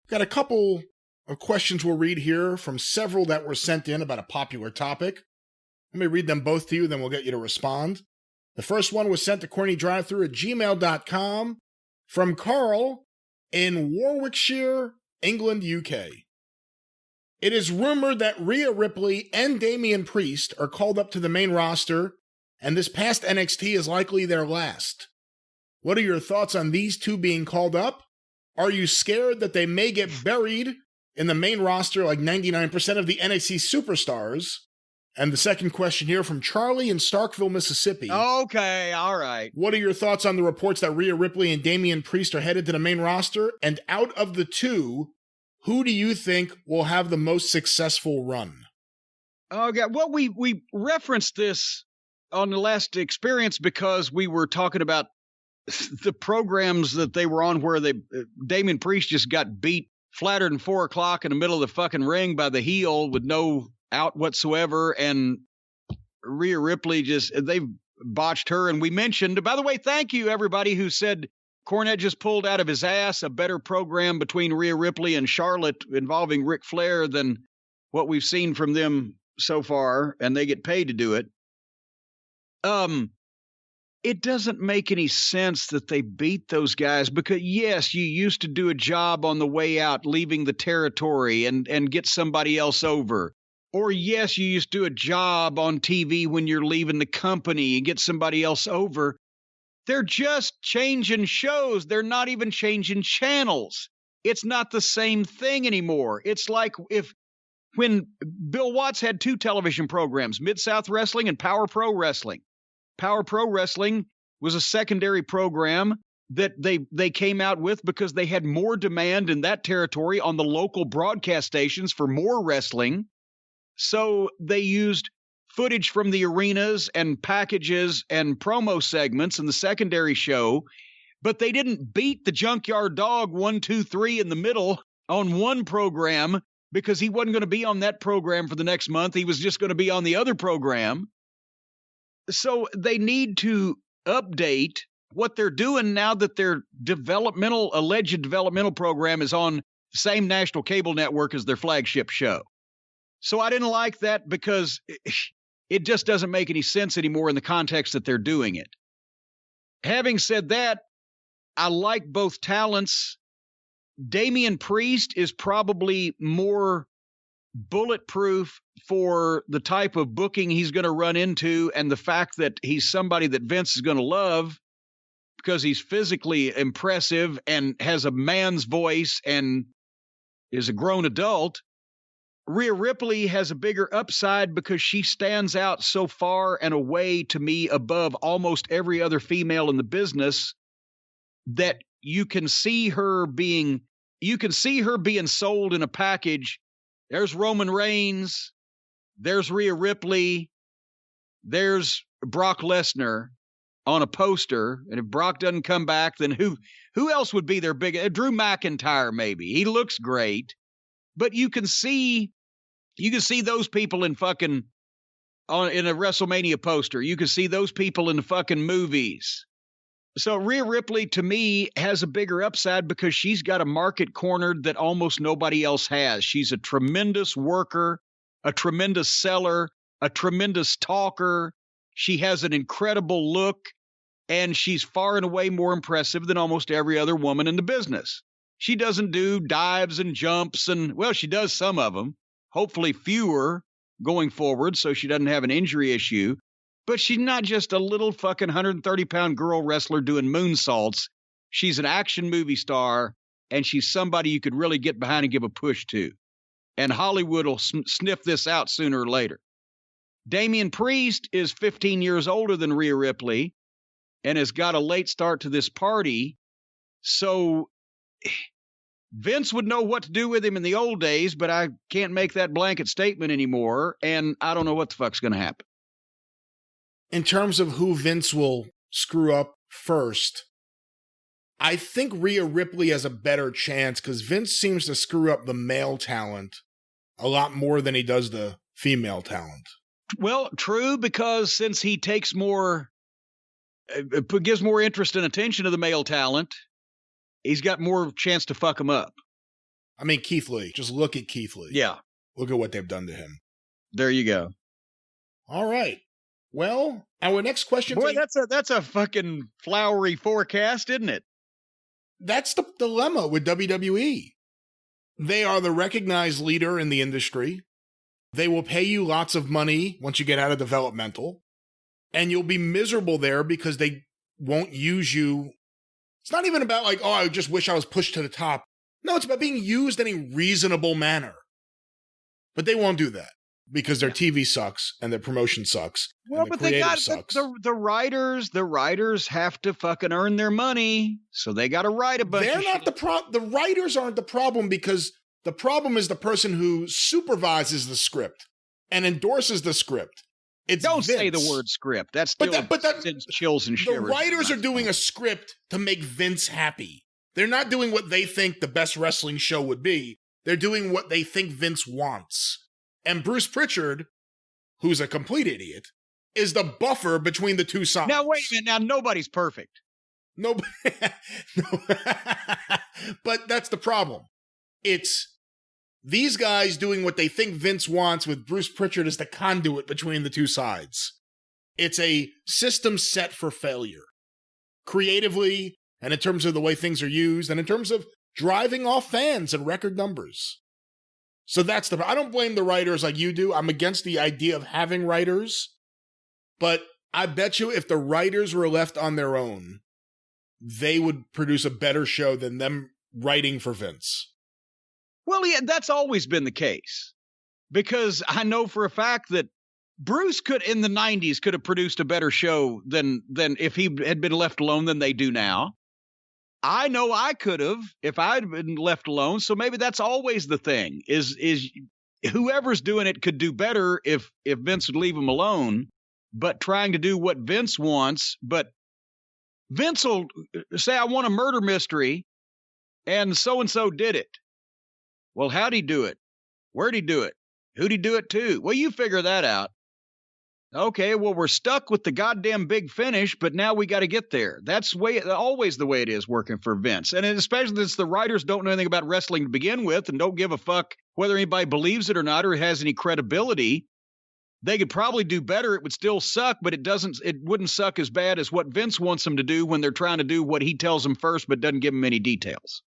Got a couple of questions we'll read here from several that were sent in about a popular topic. Let me read them both to you, then we'll get you to respond. The first one was sent to cornydrivethrough@gmail.com from Carl in Warwickshire, England, UK. It is rumored that Rhea Ripley and Damian Priest are called up to the main roster, and this past NXT is likely their last. What are your thoughts on these two being called up? Are you scared that they may get buried in the main roster like 99% of the NXT superstars? And the second question here from Charlie in Starkville, Mississippi. Okay, all right. What are your thoughts on the reports that Rhea Ripley and Damian Priest are headed to the main roster? And out of the two, who do you think will have the most successful run? Okay, well, we referenced this on the last experience because we were talking about the programs that they were on where Damian Priest just got beat flatter than 4 o'clock in the middle of the fucking ring by the heel with no out whatsoever, and Rhea Ripley they've botched her. And we mentioned, by the way, thank you everybody who said Cornette just pulled out of his ass a better program between Rhea Ripley and Charlotte involving Ric Flair than what we've seen from them so far, and they get paid to do it. It doesn't make any sense that they beat those guys because, yes, you used to do a job on the way out, leaving the territory and get somebody else over. Or, yes, you used to do a job on TV when you're leaving the company and get somebody else over. They're just changing shows. They're not even changing channels. It's not the same thing anymore. It's like when Bill Watts had 2 television programs, Mid-South Wrestling and Power Pro Wrestling. Power Pro Wrestling was a secondary program that they came out with because they had more demand in that territory on the local broadcast stations for more wrestling. So they used footage from the arenas and packages and promo segments in the secondary show, but they didn't beat the Junkyard Dog 1, 2, 3 in the middle on one program because he wasn't going to be on that program for the next month. He was just going to be on the other program. So they need to update what they're doing now that their alleged developmental program is on the same national cable network as their flagship show. So I didn't like that because it just doesn't make any sense anymore in the context that they're doing it. Having said that, I like both talents. Damian Priest is probably more bulletproof for the type of booking he's going to run into and the fact that he's somebody that Vince is going to love because he's physically impressive and has a man's voice and is a grown adult. Rhea Ripley has a bigger upside because she stands out so far and away to me above almost every other female in the business that you can see her being sold in a package. There's Roman Reigns, there's Rhea Ripley, there's Brock Lesnar on a poster. And if Brock doesn't come back, then who else would be their big? Drew McIntyre, maybe. He looks great, but you can see those people in a WrestleMania poster. You can see those people in the fucking movies. So Rhea Ripley, to me, has a bigger upside because she's got a market cornered that almost nobody else has. She's a tremendous worker, a tremendous seller, a tremendous talker. She has an incredible look, and she's far and away more impressive than almost every other woman in the business. She doesn't do dives and jumps, and, well, she does some of them, hopefully fewer going forward so she doesn't have an injury issue. But she's not just a little fucking 130-pound girl wrestler doing moonsaults. She's an action movie star, and she's somebody you could really get behind and give a push to. And Hollywood will sniff this out sooner or later. Damian Priest is 15 years older than Rhea Ripley and has got a late start to this party. So Vince would know what to do with him in the old days, but I can't make that blanket statement anymore, and I don't know what the fuck's going to happen. In terms of who Vince will screw up first, I think Rhea Ripley has a better chance because Vince seems to screw up the male talent a lot more than he does the female talent. Well, true, because since he takes gives more interest and attention to the male talent, he's got more chance to fuck them up. I mean, Keith Lee. Just look at Keith Lee. Yeah. Look at what they've done to him. There you go. All right. Well, our next question. Boy, that's a fucking flowery forecast, isn't it? That's the dilemma with WWE. They are the recognized leader in the industry. They will pay you lots of money once you get out of developmental, and you'll be miserable there because they won't use you. It's not even about like, oh, I just wish I was pushed to the top. No, it's about being used in a reasonable manner. But they won't do that because their TV sucks and their promotion sucks. Well, and but they got the writers. The writers have to fucking earn their money, so they got to write a bunch. They're not the writers aren't the problem, because the problem is the person who supervises the script and endorses the script. Don't Vince. say the word script. That's still sends chills and shivers. The writers are doing a script to make Vince happy. They're not doing what they think the best wrestling show would be. They're doing what they think Vince wants. And Bruce Pritchard, who's a complete idiot, is the buffer between the two sides. Now, wait a minute. Now, nobody's perfect. Nobody. No. But that's the problem. It's these guys doing what they think Vince wants with Bruce Pritchard as the conduit between the two sides. It's a system set for failure. Creatively, and in terms of the way things are used, and in terms of driving off fans and record numbers. So that's I don't blame the writers like you do. I'm against the idea of having writers. But I bet you if the writers were left on their own, they would produce a better show than them writing for Vince. Well, yeah, that's always been the case. Because I know for a fact that Bruce could, in the 90s, could have produced a better show than if he had been left alone than they do now. I know I could have if I'd been left alone. So maybe that's always the thing is whoever's doing it could do better if Vince would leave him alone, but trying to do what Vince wants. But Vince will say, I want a murder mystery, and so did it. Well, how'd he do it? Where'd he do it? Who'd he do it to? Well, you figure that out. Okay, well, we're stuck with the goddamn big finish, but now we got to get there. That's always the way it is working for Vince. And especially since the writers don't know anything about wrestling to begin with and don't give a fuck whether anybody believes it or not or has any credibility. They could probably do better. It would still suck, but it wouldn't suck as bad as what Vince wants them to do when they're trying to do what he tells them first, but doesn't give them any details.